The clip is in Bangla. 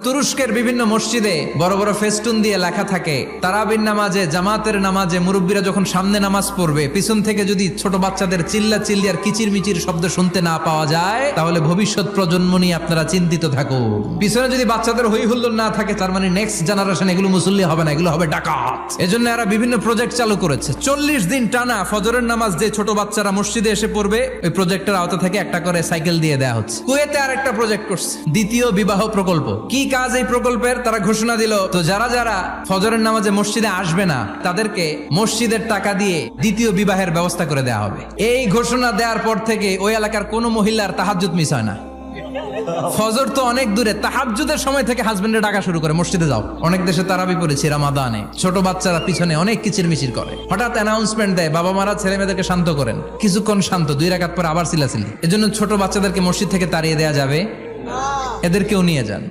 তুরস্কের বিভিন্ন মসজিদে বড় বড় ফেস্টুন দিয়ে লেখা থাকে তারাবির নামাজে, জামাতের নামাজে মুরব্বীরা যখন সামনে নামাজ পড়বে, পিছন থেকে যদি ছোট বাচ্চাদের চিল্লা চিল্লি আর কিচির মিচির শব্দ শুনতে না পাওয়া যায়, তাহলে ভবিষ্যৎ প্রজন্ম নিয়ে আপনারা চিন্তিত থাকুন। পিছনে যদি বাচ্চাদের হই হুল্লোড় না থাকে, তার মানে নেক্সট জেনারেশন এগুলো মুসল্লি হবে না, এগুলো হবে ডাকাত। এজন্য এরা বিভিন্ন প্রজেক্ট চালু করেছে। 40 দিন টানা ফজরের নামাজ যে ছোট বাচ্চারা মসজিদে এসে পড়বে, ওই প্রজেক্টের আওতা থেকে একটা করে সাইকেল দিয়ে দেওয়া হচ্ছে। কুয়েতে আর একটা প্রজেক্ট করছে, দ্বিতীয় বিবাহ প্রকল্প। কি কাজ এই প্রকল্পের? তারা ঘোষণা দিল, তো যারা যারা ফজরের নামাজে মসজিদে আসবে না, তাদেরকে মসজিদের টাকা দিয়ে দ্বিতীয় বিবাহের ব্যবস্থা করে দেওয়া হবে। এই ঘোষণা দেওয়ার পর থেকে ওই এলাকার কোনো মহিলার তাহাজ্জুদ মিস হয় না। ফজর তো অনেক দূরে, তাহাজ্জুদের সময় থেকে হাজবেন্ডে ডাকা শুরু করে, মসজিদে যাও। অনেক দেশে তারাবি পড়েছি রামাদানে, ছোট বাচ্চারা পিছনে অনেক কিচির মিচির করে। হঠাৎ অ্যানাউন্সমেন্ট দেয়, বাবা মারা ছেলে মেয়েদেরকে শান্ত করেন। কিছুক্ষণ শান্ত, 2 রাকাত পরে আবার চিল্লাচিল্লি। এজন্য ছোট বাচ্চাদেরকে মসজিদ থেকে তাড়িয়ে দেওয়া যাবে, এদেরকেও নিয়ে যান।